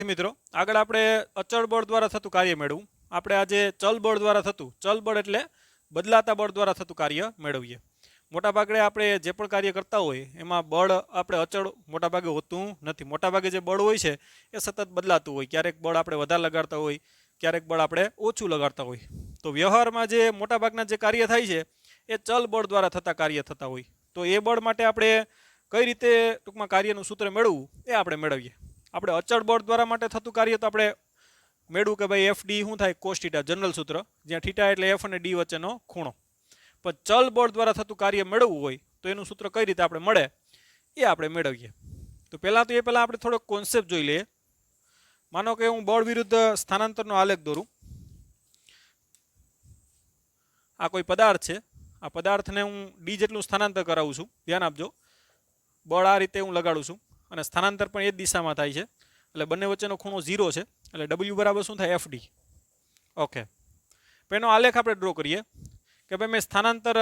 મિત્રો આગળ આપણે અચળ બળ દ્વારા થતું કાર્ય મેળવવું. આપણે આજે ચલ બળ દ્વારા થતું, ચલ બળ એટલે બદલાતા બળ દ્વારા થતું કાર્ય મેળવીએ. મોટાભાગે આપણે જે પણ કાર્ય કરતા હોય એમાં બળ આપણે અચળ મોટાભાગે હોતું નથી. મોટાભાગે જે બળ હોય છે એ સતત બદલાતું હોય. ક્યારેક બળ આપણે વધારે લગાડતા હોય, ક્યારેક બળ આપણે ઓછું લગાડતા હોય. તો વ્યવહારમાં જે મોટાભાગના જે કાર્ય થાય છે એ ચલ બળ દ્વારા થતા કાર્ય થતા હોય. તો એ બળ માટે આપણે કઈ રીતે ટૂંકમાં કાર્યનું સૂત્ર મેળવવું એ આપણે મેળવીએ. આપણે અચળ બળ દ્વારા માટે થતું કાર્ય તો આપણે મેળવું કે ભાઈ એફ ડી શું થાય કોસ થીટા, જનરલ સૂત્ર, જ્યાં થીટા એટલે એફ અને ડી વચ્ચેનો ખૂણો. પણ ચલ બળ દ્વારા થતું કાર્ય મેળવવું હોય તો એનું સૂત્ર કઈ રીતે આપણે મળે એ આપણે મેળવીએ. તો પહેલાં આપણે થોડો કોન્સેપ્ટ જોઈ લઈએ. માનો કે હું બળ વિરુદ્ધ સ્થાનાંતરનો આલેખ દોરું. આ કોઈ પદાર્થ છે, આ પદાર્થને હું ડી જેટલું સ્થાનાંતર કરાવું છું. ધ્યાન આપજો, બળ આ રીતે હું લગાડું છું અને સ્થાનાંતર પણ એ જ દિશામાં થાય છે, એટલે બંને વચ્ચેનો ખૂણો 0 છે. એટલે ડબલ્યુ બરાબર શું થાય? F D. ઓકે, તો એનો આલેખ આપણે ડ્રો કરીએ કે ભાઈ મેં સ્થાનાંતર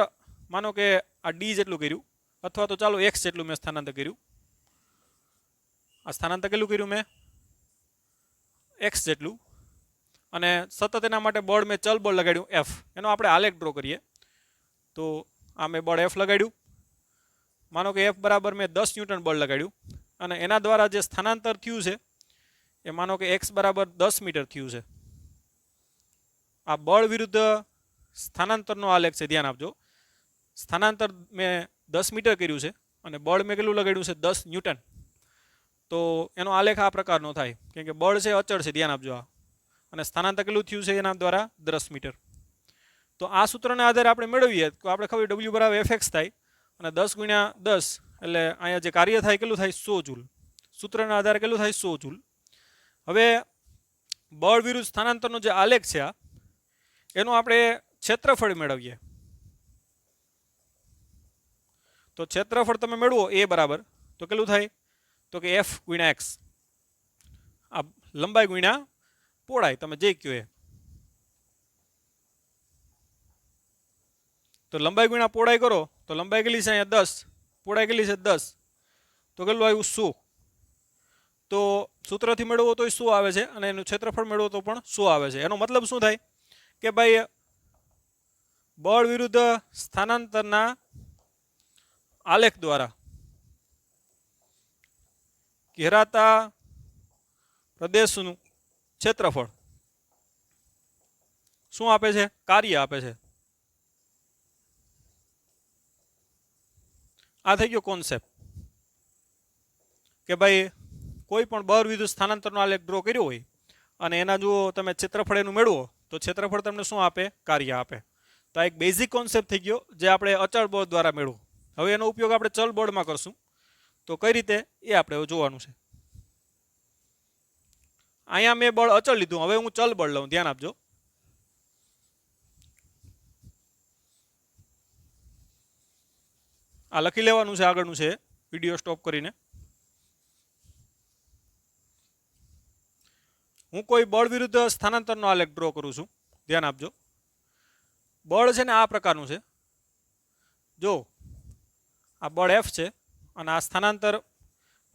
માનો કે આ ડી જેટલું કર્યું, અથવા તો ચાલો એક્સ જેટલું મેં સ્થાનાંતર કર્યું. આ સ્થાનાંતર કેટલું કર્યું મેં? એક્સ જેટલું. અને સતત એના માટે બળ મેં ચલ બળ લગાડ્યું એફ. એનો આપણે આલેખ ડ્રો કરીએ. તો આ મેં બળ એફ લગાડ્યું. માનો કે એફ બરાબર મેં 10 ન્યૂટન બળ લગાડ્યું અને એના દ્વારા જે સ્થાનાંતર થયું છે એ માનો કે એક્સ બરાબર 10 મીટર થયું છે. આ બળ વિરુદ્ધ સ્થાનાંતરનો આલેખ છે. ધ્યાન આપજો, સ્થાનાંતર મેં 10 મીટર કર્યું છે અને બળ મેં કેટલું લગાડ્યું છે? 10 ન્યૂટન. તો એનો આલેખ આ પ્રકારનો થાય, કેમ કે બળ છે અચળ છે. ધ્યાન આપજો, આ અને સ્થાનાંતર કેટલું થયું છે એના દ્વારા 10 મીટર. તો આ સૂત્રના આધારે આપણે મેળવીએ તો આપણે ખબર ડબલ્યુ બરાબર એફ એક્સ થાય અને 10 ગુણ્યા 10 એટલે અહીંયા જે કાર્ય થાય કેટલું થાય? 100 જૂલ. સૂત્રના આધારે કેટલું થાય? 100 જૂલ. હવે બળ વિરુદ્ધ સ્થાનાંતરનો જે આલેખ છે આ, એનું આપણે ક્ષેત્રફળ મેળવીએ. તો ક્ષેત્રફળ તમે મેળવો એ બરાબર તો કેટલું થાય? તો કે એફ ગુણ્યા એક્સ. આ લંબાઈ ગુણ્યા પહોળાઈ, તમે જે કહો એ. તો લંબાઈ ગુણ્યા પહોળાઈ કરો તો લંબાઈ કેટલી છે? અહીંયા 10, પહોળાઈ કેટલી છે? 10. તો કેટલું આવ્યું? 100. તો સૂત્રથી મેળવો તો 100 આવે છે અને એનું ક્ષેત્રફળ મેળવો તો પણ 100 આવે છે. એનો મતલબ શું થાય કે ભાઈ બળ વિરુદ્ધ સ્થાનાંતરના આલેખ દ્વારા ઘેરાતા પ્રદેશનું ક્ષેત્રફળ શું આપે છે? કાર્ય આપે છે. આ થઈ ગયો કોન્સેપ્ટ કે ભાઈ કોઈ પણ બળ વિરુદ્ધ સ્થાનાંતરનો આલેખ ડ્રો કર્યો હોય અને એના જો તમે ક્ષેત્રફળ એનું મેળવો તો ક્ષેત્રફળ તમને શું આપે? કાર્ય આપે. તો આ એક બેઝિક કોન્સેપ્ટ થઈ ગયો જે આપણે અચળ બળ દ્વારા મેળવો. હવે એનો ઉપયોગ આપણે ચલ બળમાં કરશું. તો કઈ રીતે એ આપણે જોવાનું છે. અહીંયા મેં બળ અચળ લીધું, હવે હું ચલ બળ લઉં. ધ્યાન આપજો, આ લખી લેવાનું છે આગળનું છે વિડીયો સ્ટોપ કરીને. હું કોઈ બળ વિરુદ્ધ સ્થાનાંતરનો આલેખ ડ્રો કરું છું. ધ્યાન આપજો, બળ છે ને આ પ્રકારનું છે. જો આ બળ એફ છે અને આ સ્થાનાંતર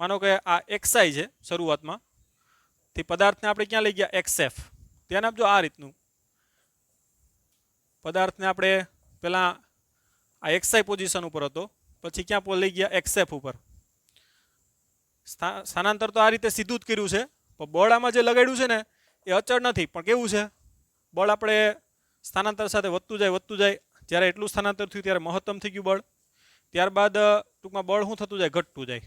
માનો કે આ એક્સઆઈ છે. શરૂઆતમાં થી પદાર્થને આપણે ક્યાં લઈ ગયા? X F. ધ્યાન આપજો, આ રીતનું પદાર્થને આપણે પહેલાં આ એક્સઆઈ પોઝિશન ઉપર હતો, પછી ક્યાં લઈ ગયા? એક્સ એફ ઉપર. સ્થાનાંતર તો આ રીતે સીધું જ કર્યું છે, પણ બળ આમાં જે લગાડ્યું છે ને એ અચળ નથી, પણ કેવું છે? બળ આપણે સ્થાનાંતર સાથે વધતું જાય. જ્યારે એટલું સ્થાનાંતર થયું ત્યારે મહત્તમ થઈ ગયું બળ. ત્યારબાદ ટૂંકમાં બળ શું થતું જાય? ઘટતું જાય.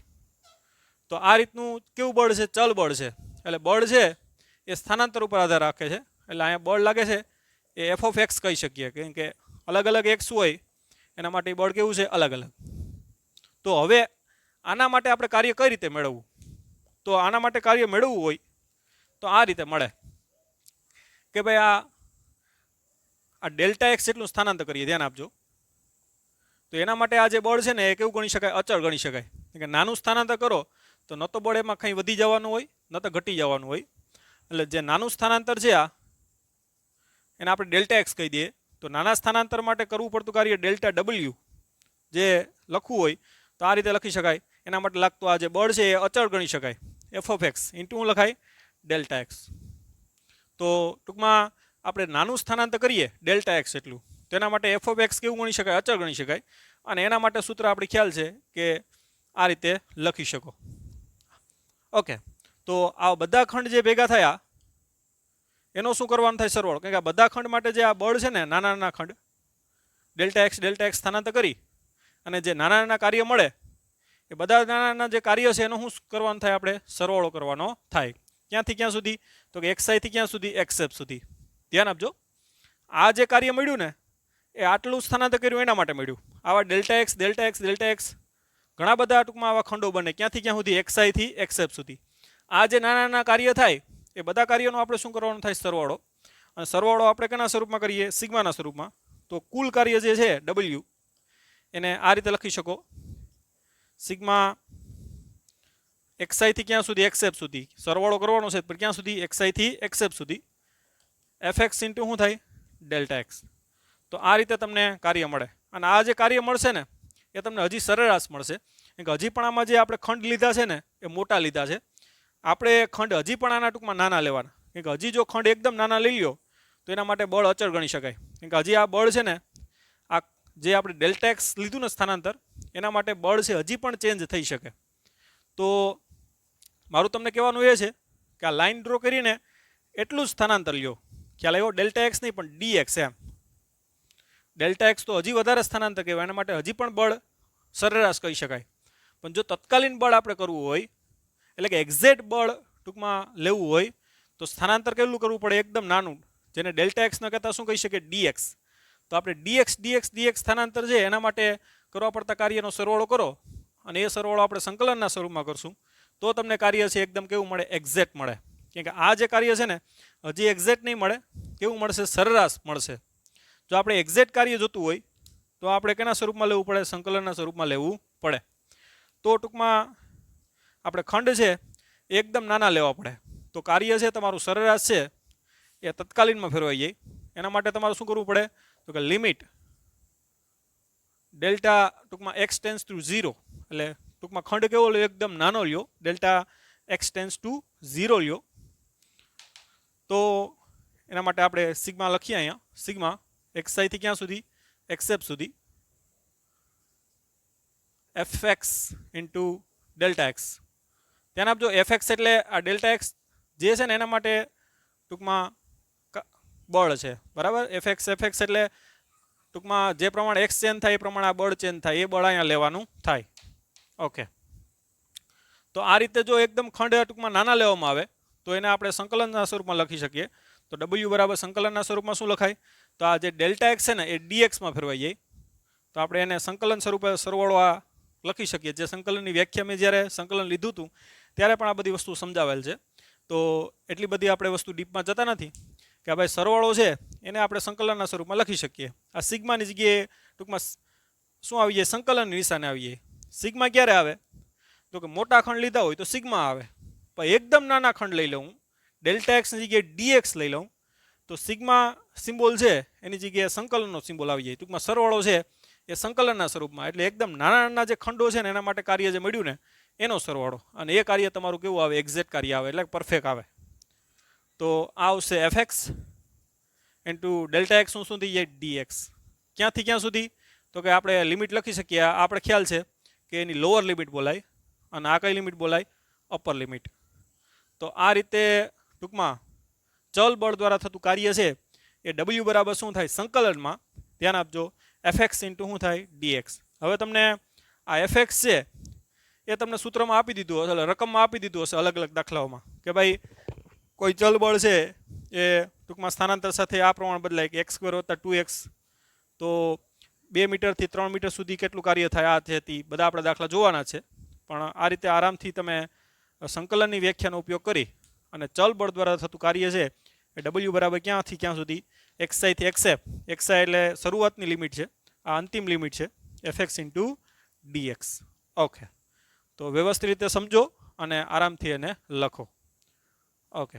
તો આ રીતનું કેવું બળ છે? ચલ બળ છે. એટલે બળ છે એ સ્થાનાંતર ઉપર આધાર રાખે છે. એટલે અહીંયા બળ લાગે છે એ એફ ઓફ એક્સ કહી શકીએ, કેમ કે અલગ અલગ એક્સ હોય એના માટે બળ કેવું છે? અલગ અલગ. તો હવે આના માટે આપણે કાર્ય કઈ રીતે મેળવવું? તો આના માટે કાર્ય મેળવવું હોય તો આ રીતે મળે કે ભાઈ આ ડેલ્ટા એક્સ જેટલું સ્થાનાંતર કરીએ. ધ્યાન આપજો, તો એના માટે આ જે બળ છે ને એ કેવું ગણી શકાય? અચળ ગણી શકાય. કે નાનું સ્થાનાંતર કરો તો ન તો બળ એમાં કંઈ વધી જવાનું હોય ન તો ઘટી જવાનું હોય. એટલે જે નાનું સ્થાનાંતર છે આ એને આપણે ડેલ્ટા એક્સ કહી દઈએ. તો નાના સ્થાનાંતર માટે કરવું પડતું કાર્ય ડેલ્ટા ડબલ્યુ જે લખવું હોય તો આ રીતે લખી શકાય. એના માટે લાગતું આ જે બળ છે એ અચળ ગણી શકાય. એફ ઓફ એક્સ ઇન્ટુ શું લખાય? Delta x. તો ટૂંકમાં આપણે નાનું સ્થાનાંતર કરીએ ડેલ્ટા એક્સ એટલું, તેના માટે એફ ઓફ એક્સ કેવું ગણી શકાય? અચળ ગણી શકાય. અને એના માટે સૂત્ર આપણે ખ્યાલ છે કે આ રીતે લખી શકો. ઓકે, તો આ બધા ખંડ જે ભેગા થયા એનો શું કરવાનું થાય? સરવાળો. કારણ કે આ બધા ખંડ માટે જે આ બળ છે ને, નાના નાના ખંડ ડેલ્ટા એક્સ સ્થાનાંતર કરી અને જે નાના નાના કાર્ય મળે એ બધા નાના નાના જે કાર્ય છે એનો શું કરવાનું થાય? આપણે સરવાળો કરવાનો થાય. ક્યાંથી ક્યાં સુધી? તો કે એક્સઆઈથી ક્યાં સુધી? એક્સએફ સુધી. ધ્યાન આપજો, આ જે કાર્ય મળ્યું ને એ આટલું સ્થાનાંતર કર્યું એના માટે મળ્યું. આવા ડેલ્ટા એક્સ ઘણા બધા ટૂંકમાં આવા ખંડો બને. ક્યાંથી ક્યાં સુધી? એક્સઆઈથી એક્સએફ સુધી. આ જે નાના નાના કાર્ય થાય એ બધા કાર્યોનો આપણે શું કરવાનું થાય? સરવાળો. અને સરવાળો આપણે કેના સ્વરૂપમાં કરીએ? સિગ્માના સ્વરૂપમાં. તો કુલ કાર્ય જે છે ડબલ્યુ એને આ રીતે લખી શકો, સિગ્મા એક્સઆઈથી ક્યાં સુધી? એક્સએફ સુધી. સરવાળો કરવાનો છે પણ ક્યાં સુધી? એક્સઆઈથી એક્સએફ સુધી. એફ એક્સ ઇન્ટુ શું થાય? Delta x. તો આ રીતે તમને કાર્ય મળે. અને આ જે કાર્ય મળશે ને એ તમને હજી સરેરાશ મળશે. કારણ કે હજી પણ આમાં જે આપણે ખંડ લીધા છે ને એ મોટા લીધા છે. આપણે ખંડ હજી પણ આના ટૂંકમાં નાના લેવાના. કારણ કે હજી જો ખંડ એકદમ નાના લઈ લ્યો તો એના માટે બળ અચળ ગણી શકાય. કારણ કે હજી આ બળ છે ને, આ જે આપણે ડેલ્ટા એક્સ લીધું ને સ્થાનાંતર, એના માટે બળ છે હજી પણ ચેન્જ થઈ શકે. તો મારું તમને કહેવાનું એ છે કે આ લાઇન ડ્રો કરીને એટલું જ સ્થાનાંતર લ્યો. ખ્યાલ આવ્યો? ડેલ્ટા એક્સ નહીં પણ ડીએક્સ. એમ ડેલ્ટા એક્સ તો હજી વધારે સ્થાનાંતર કહેવાય, એના માટે હજી પણ બળ સરેરાશ કહી શકાય. પણ જો તત્કાલીન બળ આપણે કરવું હોય, એટલે કે એક્ઝેક્ટ બળ ટૂંકમાં લેવું હોય તો સ્થાનાંતર કેટલું કરવું પડે? એકદમ નાનું, જેને ડેલ્ટા એક્સ ન કહેતા શું કહી શકીએ? ડીએક્સ. તો આપણે ડીએક્સ સ્થાનાંતર છે એના માટે કરવા પડતા કાર્યનો સરવાળો કરો અને એ સરવાળો આપણે સંકલનના સ્વરૂપમાં કરશું તો તમને કાર્ય છે એકદમ કેવું મળે? એક્ઝેક્ટ મળે. કેમ કે આ જે કાર્ય છે ને હજી એક્ઝેક્ટ નહીં મળે, કેવું મળશે? સરેરાશ મળશે. જો આપણે એક્ઝેક્ટ કાર્ય જોતું હોય તો આપણે કેના સ્વરૂપમાં લેવું પડે? સંકલનના સ્વરૂપમાં લેવું પડે. તો ટૂંકમાં આપણે ખંડ છે એકદમ નાના લેવા પડે તો કાર્ય છે તમારું સરેરાશ છે એ તત્કાલીનમાં ફેરવાઈ જાય. એના માટે તમારે શું કરવું પડે? તો કે લિમિટ ડેલ્ટા ટૂંકમાં એક્સ ટેન્સ ટુ 0, એટલે ટૂંકમાં ખંડ કેવો લ્યો? એકદમ નાનો લ્યો. ડેલ્ટા એક્સ ટેન્સ ટુ 0 લ્યો. તો એના માટે આપણે સિગ્મા લખીએ અહીંયા. સિગ્મા એક્સઆઈથી ક્યાં સુધી? એક્સએફ સુધી. F x into delta x. ધ્યાન આપજો, એફ એક્સ એટલે આ ડેલ્ટા એક્સ જે છે ને એના માટે ટૂંકમાં બળ છે, બરાબર? એફ એક્સ એટલે ટૂંકમાં જે પ્રમાણે એક્સ ચેન્જ થાય એ પ્રમાણે આ બળ ચેન્જ થાય, એ બળ અહીંયા લેવાનું થાય. ઓકે, તો આ રીતે જો એકદમ ખંડ ટૂંકમાં નાના લેવામાં આવે તો એને આપણે સંકલનના સ્વરૂપમાં લખી શકીએ. તો ડબલ્યુ બરાબર સંકલનના સ્વરૂપમાં શું લખાય? તો આ જે ડેલ્ટા એક્સ છે ને એ ડીએક્સમાં ફેરવાઈ જાય. તો આપણે એને સંકલન સ્વરૂપે સરવાળો આ લખી શકીએ. જે સંકલનની વ્યાખ્યા મેં જ્યારે સંકલન લીધું હતું ત્યારે પણ આ બધી વસ્તુ સમજાવેલ છે. તો એટલી બધી આપણે વસ્તુ ડીપમાં જતા નથી કે ભાઈ સરવાળો છે એને આપણે સંકલનના સ્વરૂપમાં લખી શકીએ. આ સિગ્માની જગ્યાએ ટૂંકમાં શું આવી જાય? સંકલનની નિશાને આવી જાય. સિગ્મા ક્યારે આવે? તો કે મોટા ખંડ લીધા હોય તો સિગ્મા આવે. પણ એકદમ નાના ખંડ લઈ લઉં, ડેલ્ટા એક્સની જગ્યાએ ડીએક્સ લઈ લઉં તો સિગ્મા સિમ્બોલ છે એની જગ્યાએ સંકલનનો સિમ્બોલ આવી જાય. ટૂંકમાં સરવાળો છે એ સંકલનના સ્વરૂપમાં, એટલે એકદમ નાના નાના જે ખંડો છે ને એના માટે કાર્ય જે મળ્યું ને એનો સરવાળો. અને એ કાર્ય તમારું કેવું આવે? એક્ઝેક્ટ કાર્ય આવે, એટલે પરફેક્ટ આવે. તો આ આવશે F x into delta x શું થઈ જાય? ડીએક્સ. ક્યાંથી ક્યાં સુધી? તો કે આપણે લિમિટ લખી શકીએ. આપણે ખ્યાલ છે કે એની લોઅર લિમિટ બોલાય અને આ કઈ લિમિટ બોલાય? Upper limit. તો આ રીતે ટૂંકમાં ચલ બળ દ્વારા થતું કાર્ય છે એ ડબલ્યુ બરાબર શું થાય? સંકલનમાં ધ્યાન આપજો, એફ એક્સ ઇન્ટુ શું થાય? ડીએક્સ. હવે તમને આ એફ એક્સ છે એ તમને સૂત્રમાં આપી દીધું હશે, રકમમાં આપી દીધું હશે અલગ અલગ દાખલાઓમાં કે ભાઈ કોઈ ચલ બળ છે એ ટૂંકમાં સ્થાનાંતર સાથે આ પ્રમાણે બદલાય કે x² + 2x. તો 2 મીટરથી 3 મીટર સુધી કેટલું કાર્ય થાય? આ થતી બધા આપણા દાખલા જોવાના છે. પણ આ રીતે આરામથી તમે સંકલનની વ્યાખ્યાનો ઉપયોગ કરી અને ચલ બળ દ્વારા થતું કાર્ય છે એ ડબલ્યુ બરાબર ક્યાંથી ક્યાં સુધી? એક્સઆઈથી એક્સએફ. એક્સઆઈ એટલે શરૂઆતની લિમિટ છે, આ અંતિમ લિમિટ છે, f x into dx. Okay, તો વ્યવસ્થિત રીતે સમજો અને આરામથી એને લખો. ઓકે,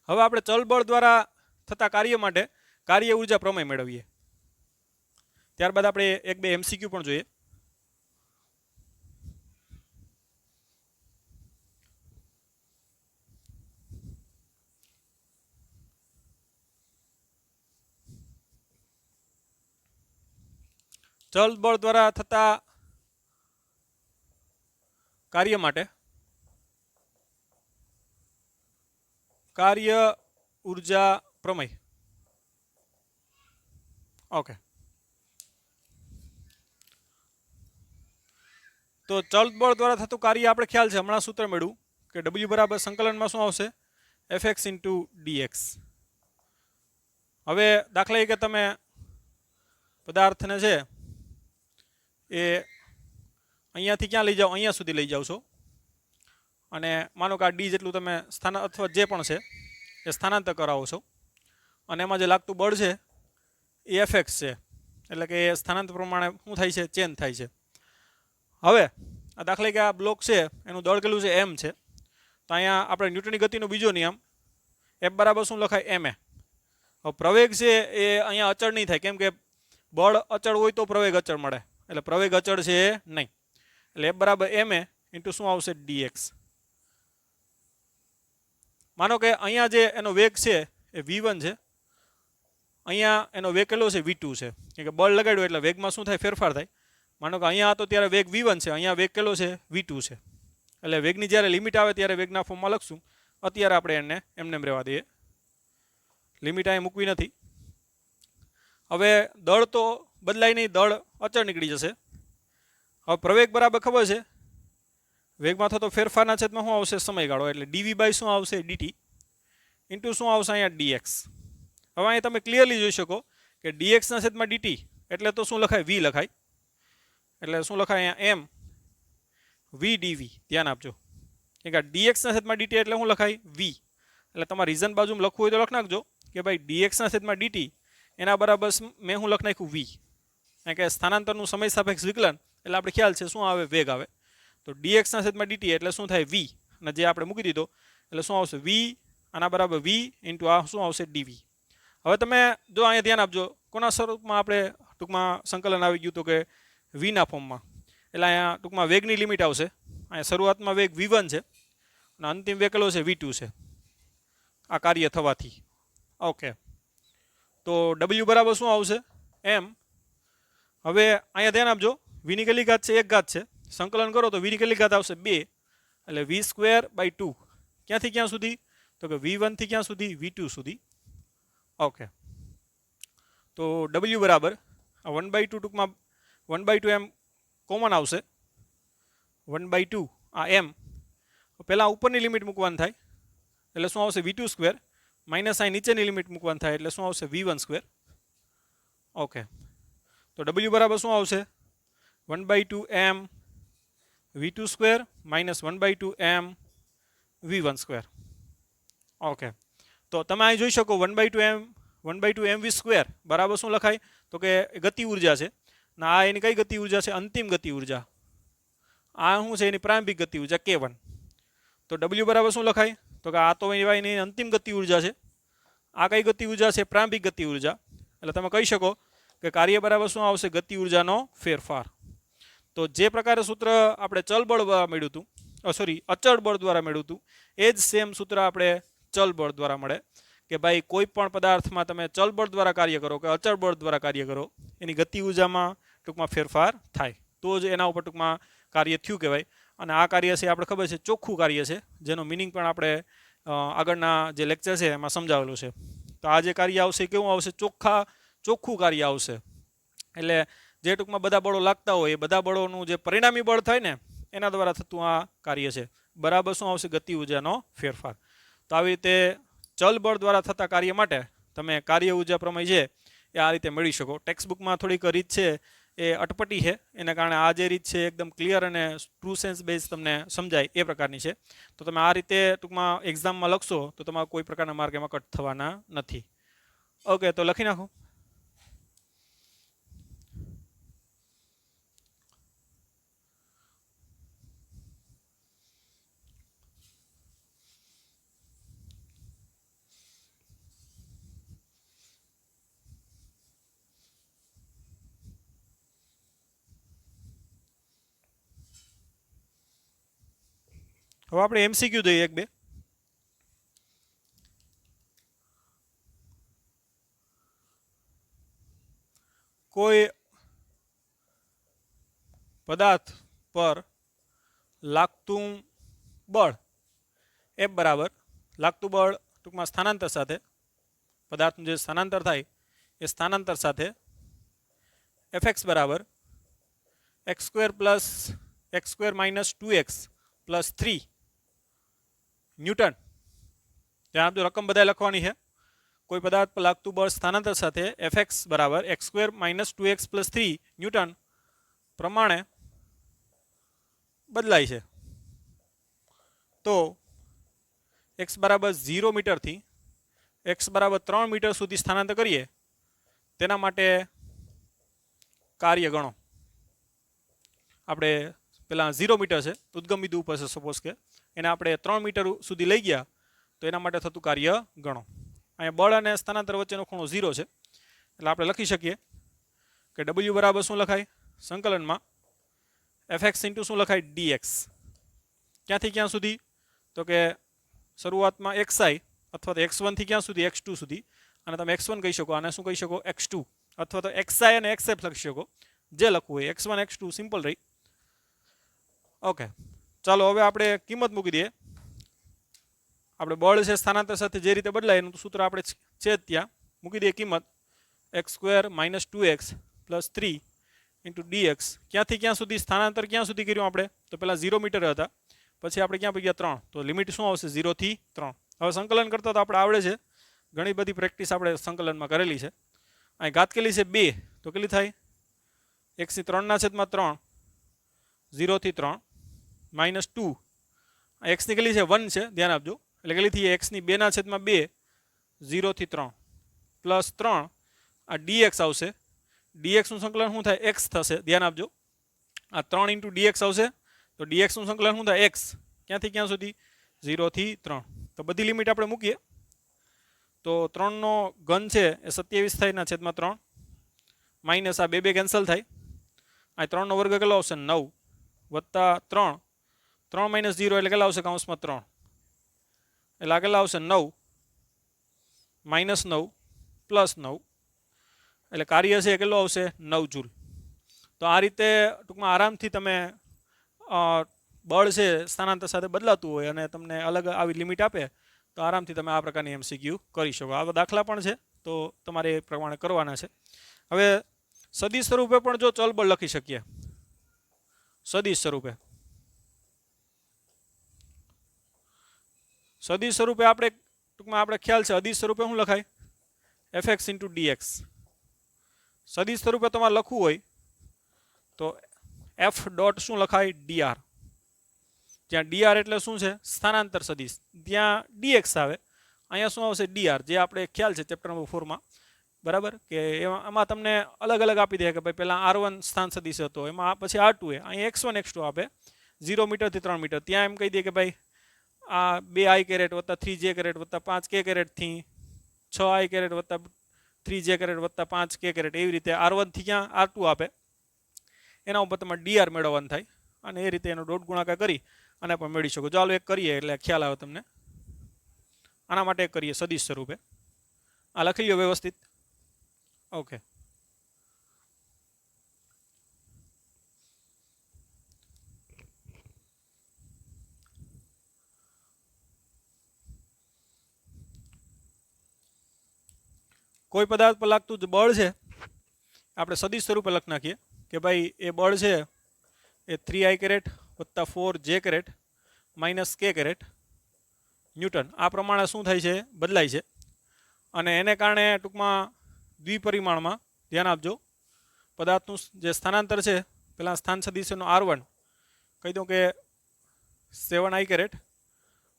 હવે આપણે ચલ બળ દ્વારા થતા કાર્ય માટે કાર્ય ઉર્જા પ્રમેય મેળવીએ. ત્યારબાદ આપણે 1-2 MCQ પણ જોઈએ. ચલ બળ દ્વારા થતા કાર્ય માટે કાર્ય ઉર્જા પ્રમેય. ઓકે, તો ચલ બળ દ્વારા થતું કાર્ય આપણે ખ્યાલ છે, હમણાં સૂત્ર મેળવ્યું કે W બરાબર સંકલનમાં શું આવશે, fx ઇન્ટુ dx. હવે દાખલા તરીકે તમે પદાર્થને છે એ અહીંયાથી ક્યાં લઈ જાઓ, અહીંયા સુધી લઈ જાઓ છો, અને માનો કે આ ડી જેટલું તમે સ્થાન અથવા જે પણ છે એ સ્થાનાંતર કરાવો છો, અને એમાં જે લાગતું બળ છે એ એફએક્સ છે, એટલે કે એ સ્થાનાંતર પ્રમાણે શું થાય છે, ચેન્જ થાય છે. હવે આ દાખલા કે આ બ્લોક છે એનું દળ કેટલું છે, એમ છે, તો અહીંયા આપણે ન્યૂટનની ગતિનો બીજો નિયમ એફ બરાબર શું લખાય, એમ એ. હવે પ્રવેગ છે એ અહીંયા અચળ નહીં થાય, કેમ કે બળ અચળ હોય તો પ્રવેગ અચળ મળે, એટલે પ્રવેગ અચળ છે નહીં, એટલે એફ બરાબર એમ એ ઇન્ટુ શું આવશે, ડીએક્સ. માનો કે અહીંયા જે એનો વેગ છે એ V1 છે, અહીંયા એનો વેગ કેટલો છે, V2 છે, કેમ કે બળ લગાડ્યું એટલે વેગમાં શું થાય, ફેરફાર થાય. માનો કે અહીંયા હતો ત્યારે વેગ V1 છે, અહીંયા વેગ કેટલો છે, V2 છે, એટલે વેગની જ્યારે લિમિટ આવે ત્યારે વેગના ફોર્મમાં લખશું. અત્યારે આપણે એને એમને એમ રહેવા દઈએ, લિમિટ અહીં મૂકવી નથી. હવે દળ તો બદલાય નહીં, દળ અચળ નીકળી જશે. હવે પ્રવેગ બરાબર ખબર છે, વેગમાં થતો ફેરફારના છેદમાં શું આવશે, સમયગાળો, એટલે ડીવી બાય શું આવશે, ડીટી ઇન્ટુ શું આવશે અહીંયા ડીએક્સ. હવે અહીં તમે ક્લિયરલી જોઈ શકો કે ડીએક્સના છેદમાં ડીટી એટલે તો શું લખાય, વી લખાય, એટલે શું લખાય અહીંયા એમ વી ડીવી. ધ્યાન આપજો કે ડીએક્સના છેદમાં ડીટી એટલે શું લખાય, વી. એટલે તમારે રીઝન બાજુમાં લખવું હોય તો લખ નાખજો કે ભાઈ ડીએક્સના છેદમાં ડીટી એના બરાબર મેં શું લખ નાખ્યું, વી. કારણ કે સ્થાનાંતરનું સમય સાપેક્ષ વિકલન એટલે આપણે ખ્યાલ છે શું આવે, વેગ આવે. તો ડીએક્સના છેદમાં ડીટી એટલે શું થાય, વી, અને જે આપણે મૂકી દીધો એટલે શું આવશે, વી, આના બરાબર વી ઇન્ટુ આ શું આવશે, ડીવી. હવે તમે જો અહીંયા ધ્યાન આપજો, કોના સ્વરૂપમાં આપણે ટૂંકમાં સંકલન આવી ગયું, તો કે વીના ફોર્મમાં. એટલે અહીંયા ટૂંકમાં વેગની લિમિટ આવશે, અહીંયા શરૂઆતમાં વેગ V1 છે અને અંતિમ વેગ કેટલો છે, V2 છે, આ કાર્ય થવાથી. ઓકે, તો W બરાબર શું આવશે, એમ. હવે અહીંયા ધ્યાન આપજો, વીની કેટલી ઘાત છે, 1 ઘાત છે, સંકલન કરો તો વીની કેટલી ઘાત આવશે, 2, એટલે V²/2. ક્યાંથી ક્યાં સુધી, તો કે V1 થી ક્યાં સુધી, V2 સુધી. ઓકે, તો W બરાબર 1/2 ટૂંકમાં 1/2 એમ કોમન આવશે, 1/2 આ એમ. પહેલાં ઉપરની લિમિટ મૂકવાની થાય એટલે શું આવશે, V2² માઇનસ અહીં નીચેની લિમિટ મૂકવાની થાય એટલે શું આવશે, V1². ઓકે, તો W બરાબર શું આવશે, 1/2 એમ V2² માઇનસ 1/2 એમ V1². ઓકે, તો તમે અહીં જોઈ શકો 1/2 એમ V² બરાબર શું લખાય, તો કે ગતિ ઉર્જા છે, ને આ એની કઈ ગતિ ઉર્જા છે, અંતિમ ગતિ ઉર્જા. આ શું છે, એની પ્રારંભિક ગતિ ઉર્જા K1. તો W બરાબર શું લખાય, તો કે આ તો એની અંતિમ ગતિ ઉર્જા છે, આ કઈ ગતિ ઉર્જા છે, પ્રારંભિક ગતિ ઉર્જા. એટલે તમે કહી શકો કે કાર્ય બરાબર શું આવશે, ગતિ ઉર્જાનો ફેરફાર. તો જે પ્રકારે સૂત્ર આપણે ચલ બળ દ્વારા મેળવ્યું હતું, અચળ બળ દ્વારા મેળવ્યું હતું, એ જ સેમ સૂત્ર આપણે ચલ બળ દ્વારા મળે કે ભાઈ કોઈ પણ પદાર્થમાં તમે ચલ બળ દ્વારા કાર્ય કરો કે અચળ બળ દ્વારા કાર્ય કરો, એની ગતિ ઉર્જામાં ટૂંકમાં ફેરફાર થાય તો જ એના ઉપર ટૂંકમાં કાર્ય થયું કહેવાય. અને આ કાર્ય છે આપણે ખબર છે ચોખ્ખું કાર્ય છે, જેનો મિનિંગ પણ આપણે આગળના જે લેક્ચર છે એમાં સમજાવેલું છે. તો આ જે કાર્ય આવશે કેવું આવશે, ચોખ્ખું કાર્ય આવશે. એટલે જે ટૂંકમાં બધા બળો લાગતા હોય એ બધા બળોનું જે પરિણામી બળ થાય ને એના દ્વારા થતું આ કાર્ય છે, બરાબર શું આવશે, ગતિ ઉર્જાનો ફેરફાર. તો આવી રીતે ચલ બળ દ્વારા થતા કાર્ય માટે તમે કાર્ય ઉર્જા પ્રમેય છે એ આ રીતે મેળવી શકો. ટેક્સ્ટબુકમાં થોડીક રીત છે એ અટપટી છે, એના કારણે આ જે રીત છે એકદમ ક્લિયર અને ટ્રુ સેન્સ બેઝ તમને સમજાય એ પ્રકારની છે. તો તમે આ રીતે ટૂંકમાં એક્ઝામમાં લખશો તો તમારા કોઈ પ્રકારના માર્ક એમાં કટ થવાના નથી. ઓકે, તો લખી નાખો. હવે આપણે MCQ જોઈએ 1-2. કોઈ પદાર્થ પર લાગતું બળ F બરાબર લાગતું બળ ટૂંકમાં સ્થાનાંતર સાથે પદાર્થનું જે સ્થાનાંતર થાય એ સ્થાનાંતર સાથે Fx બરાબર x square plus x square minus 2x plus 3 newton. ત્યાં આપજો રકમ બધા લખવાની છે. કોઈ પદાર્થ પર લાગતું બળ સ્થાનાંતર સાથે Fx બરાબર x square minus 2x plus 3 newton પ્રમાણે બદલાય છે. તો x બરાબર 0 મીટરથી x બરાબર 3 મીટર સુધી સ્થાનાંતર કરીએ તેના માટે કાર્ય ગણો. આપણે પેલા 0 મીટર છે ઉદ્ગમ બિંદુ ઉપર છે સપોઝ કે એને આપણે 3 મીટર સુધી લઈ ગયા તો એના માટે થતું કાર્ય ગણો. અહીંયા બળ અને સ્થાનાંતર વચ્ચેનો ખૂણો 0 છે એટલે આપણે લખી શકીએ કે W બરાબર શું લખાય સંકલનમાં Fx ઇન્ટુ શું લખાય dx. ક્યાંથી ક્યાં સુધી તો કે શરૂઆતમાં xi અથવા તો x1 થી ક્યાં સુધી x2 સુધી અને તમે x1 કહી શકો અને શું કહી શકો x2 અથવા તો xi અને xf લખી શકો જે લખવું હોય x1 x2 સિમ્પલ રહી. ઓકે ચાલો હવે આપણે કિંમત મૂકી દઈએ. આપણે બળ છે સ્થાનાંતર સાથે જે રીતે બદલાય એનું સૂત્ર આપણે છે ત્યાં મૂકી દઈએ કિંમત x square minus 2x plus 3 into dx. ક્યાંથી ક્યાં સુધી સ્થાનાંતર ક્યાં સુધી કર્યું આપણે તો પહેલાં 0 મીટર હતા પછી આપણે ક્યાં પહોંચ્યા 3 તો લિમિટ શું આવશે 0 થી 3. હવે સંકલન કરતા તો આપણે આવડે છે ઘણી બધી પ્રેક્ટિસ આપણે સંકલનમાં કરેલી છે. અહીં ઘાત કેટલી છે 2 તો કેટલી થાય x ની 3/3 0 થી 3 માઇનસ 2 x ની કેટલી છે 1 છે ધ્યાન આપજો એટલે કેટલી થઈ x ની 2/2 0 થી 3 પ્લસ 3 આ dx આવશે. dx નું સંકલન શું થાય x થશે ધ્યાન આપજો. આ 3 ઇન્ટુ dx આવશે તો dx નું સંકલન શું થાય x ક્યાંથી ક્યાં સુધી 0 થી 3. તો બધી લિમિટ આપણે મૂકીએ તો 3 નો ઘન છે એ 27 થાય ના છેદમાં 3 માઇનસ આ 2 કેન્સલ થાય. આ 3 નો વર્ગ કેટલો આવશે 9 વત્તા 3 3 માઇનસ 0 એટલે કેટલા આવશે કૌંસમાં 3 એટલે આ કેટલા આવશે 9 માઇનસ 9 પ્લસ 9 એટલે કાર્ય છે કેટલો આવશે 9 જૂલ. તો આ રીતે ટૂંકમાં આરામથી તમે બળ છે સ્થાનાંતર સાથે બદલાતું હોય અને તમને અલગ આવી લિમિટ આપે તો આરામથી તમે આ પ્રકારની MCQ કરી શકો. આવા દાખલા પણ છે તો તમારે એ પ્રમાણે કરવાના છે. હવે સદિશ સ્વરૂપે પણ જો ચલ બળ લખી શકીએ સદિશ સ્વરૂપે આપણે ટૂંકમાં આપણે ખ્યાલ છે અદિશ સ્વરૂપે શું લખાય Fx ઇન્ટુ dx. સદિશ સ્વરૂપે તમારે લખવું હોય તો F ડોટ શું લખાય dr. જ્યાં dr એટલે શું છે સ્થાનાંતર સદિશ ત્યાં dx આવે અહીંયા શું આવશે dr જે આપણે ખ્યાલ છે ચેપ્ટર નંબર 4 માં બરાબર કે એમાં તમને અલગ અલગ આપી દે કે ભાઈ પહેલાં r1 સ્થાન સદિશ હતો એમાં પછી r2 એ અહીં x1 x2 આપે 0 મીટરથી 3 મીટર ત્યાં એમ કહી દે કે ભાઈ આ 2i કેરેટ વત્તા 3j કેરેટ વત્તા 5k કેરેટથી 6i કેરેટ વત્તા 3j કેરેટ વત્તા 5k કેરેટ એવી રીતે r1 થી ક્યાં r2 આપે એના ઉપર તમારે dr મેળવવાનું થાય અને એ રીતે એનો ડોટ ગુણાકાર કરી અને પણ મેળવી શકો. ચાલો એક કરીએ એટલે ખ્યાલ આવે તમને. આના માટે એક કરીએ સદિશ સ્વરૂપે. આ લખી લો વ્યવસ્થિત. ઓકે કોઈ પદાર્થ પર લાગતું જે બળ છે આપણે સદિશ સ્વરૂપે લખી નાખીએ કે ભાઈ એ બળ છે એ 3i કેરેટ વત્તા 4j caret minus k caret Newton આ પ્રમાણે શું થાય છે બદલાય છે. અને એને કારણે ટૂંકમાં દ્વિપરિમાણમાં ધ્યાન આપજો પદાર્થનું જે સ્થાનાંતર છે પહેલાં સ્થાન સદિશનો r1 કહી દઉં કે 7i કેરેટ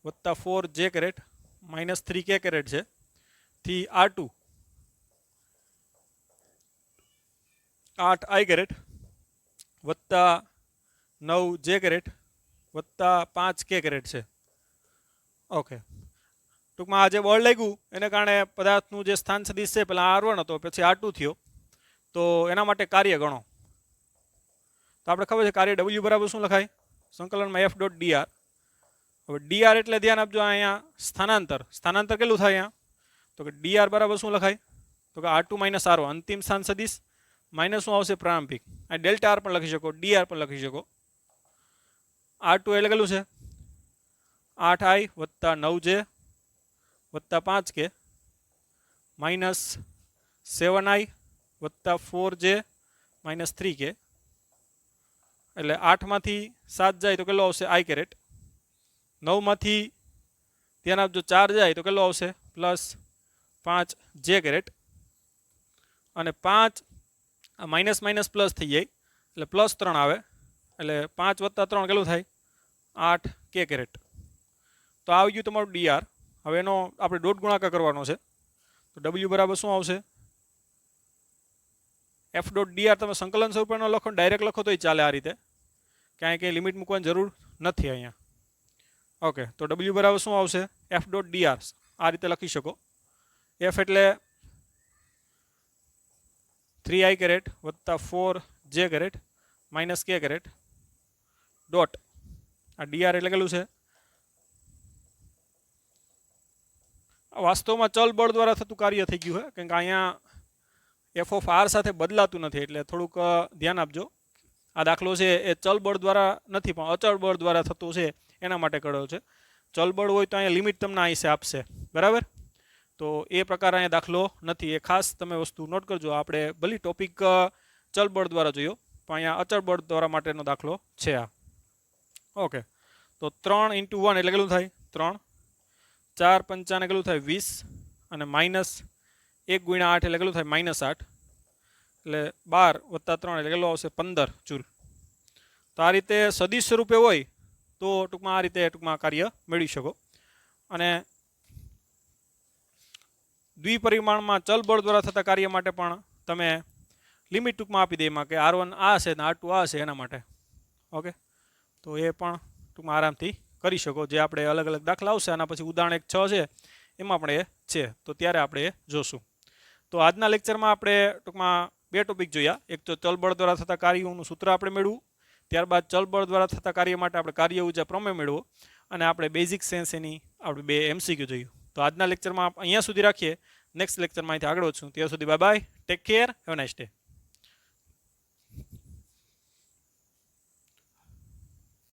વત્તા 4j caret minus 3k caret છે થી r2 8i કેરેટ વત્તા 9j કેરેટ વત્તા 5k કેરેટ છે. ઓકે ટૂંકમાં આ જે બળ લાગ્યું એને કારણે પદાર્થનું જે સ્થાન સદિશ છે પહેલાં r1 હતો પછી r2 થયો તો એના માટે કાર્ય ગણો. તો આપણે ખબર છે કાર્ય w બરાબર શું લખાય સંકલનમાં f ડોટ dr. હવે dr એટલે ધ્યાન આપજો અહીંયા સ્થાનાંતર કેટલું થાય અહીંયા તો કે dr બરાબર શું લખાય તો કે r2 માઇનસ r1 અંતિમ સ્થાન સદિશ માઇનસ શું આવશે પ્રારંભિક, આ ડેલ્ટા આર પણ લખી શકો, ડી આર પણ લખી શકો. R2 એટલે કેટલું છે 8i વત્તા 9j વત્તા 5k માઇનસ 7i વત્તા 4j માઇનસ 3k. એટલે 8માંથી 7 જાય તો કેટલો આવશે i કેરેટ. 9માંથી ધ્યાન આપજો 4 જાય તો કેટલો આવશે પ્લસ 5j કેરેટ. અને 5 માઇનસ માઇનસ પ્લસ થઈ જાય એટલે પ્લસ 3 આવે, એટલે 5 વત્તા 3 કેટલું થાય 8k કેરેટ. તો આવી ગયું તમારું ડીઆર. હવે એનો આપણે ડોટ ગુણાકાર કરવાનો છે, તો W બરાબર શું આવશે એફ ડોટ ડીઆર. તમે સંકલન સ્વરૂપે ન લખો, ડાયરેક્ટ લખો તોય ચાલે આ રીતે, કારણ કે લિમિટ મૂકવાની જરૂર નથી અહીંયા. ઓકે, તો W બરાબર શું આવશે એફ ડોટ ડીઆર, આ રીતે લખી શકો. એફ એટલે 3i કેરેટ વત્તા 4j caret minus k caret dot આ ડીઆર એટલે કેટલું છે વાસ્તવમાં ચલ બળ દ્વારા થતું કાર્ય થઈ ગયું છે, કારણ કે અહીંયા એફ ઓફ આર સાથે બદલાતું નથી, એટલે થોડુંક ધ્યાન આપજો. આ દાખલો છે એ ચલ બળ દ્વારા નથી પણ અચળ બળ દ્વારા થતું છે, એના માટે કર્યો છે. ચલ બળ હોય તો અહીંયા લિમિટ તમને અહીં આપશે, બરાબર. તો એ પ્રકાર અહીંયા દાખલો નથી, એ ખાસ તમે વસ્તુ નોટ કરજો. આપણે ભલે ટોપિક ચલ બળ દ્વારા જોયો, પણ અહીંયા અચળ બળ દ્વારા માટેનો દાખલો છે આ. ઓકે, તો 3 × 1 એટલે કેટલું થાય 3, 4 × 5 કેટલું થાય 20, અને માઇનસ 1 × 8 એટલે કેટલું થાય -8, એટલે 12 વત્તા 3 એટલે કેટલું આવશે 15 જૂલ. તો આ રીતે સદિશ સ્વરૂપે હોય તો ટૂંકમાં આ રીતે ટૂંકમાં કાર્ય મેળવી શકો. અને દ્વિપરિમાણમાં ચલ બળ દ્વારા થતા કાર્ય માટે પણ તમે લિમિટ ટૂંકમાં આપી દે એમાં કે R1 આ હશે ને R2 આ હશે એના માટે. ઓકે, તો એ પણ ટૂંકમાં આરામથી કરી શકો. જે આપણે અલગ અલગ દાખલા આવશે આના પછી ઉદાહરણ 1 6 છે એમાં પણ એ છે, તો ત્યારે આપણે એ જોશું. તો આજના લેક્ચરમાં આપણે ટૂંકમાં 2 ટોપિક જોયા. એક તો ચલ બળ દ્વારા થતા કાર્યોનું સૂત્ર આપણે મેળવું, ત્યારબાદ ચલ બળ દ્વારા થતા કાર્ય માટે આપણે કાર્ય ઊર્જા પ્રમેય મેળવો, અને આપણે બેઝિક સેન્સ એની આપણે 2 MCQ જોયું. તો આજના લેક્ચરમાં અહીંયા સુધી રાખીએ. નેક્સ્ટ લેક્ચરમાં અહીંથી આગળ વધશું. ત્યાં સુધી bye bye, take care, have a nice day.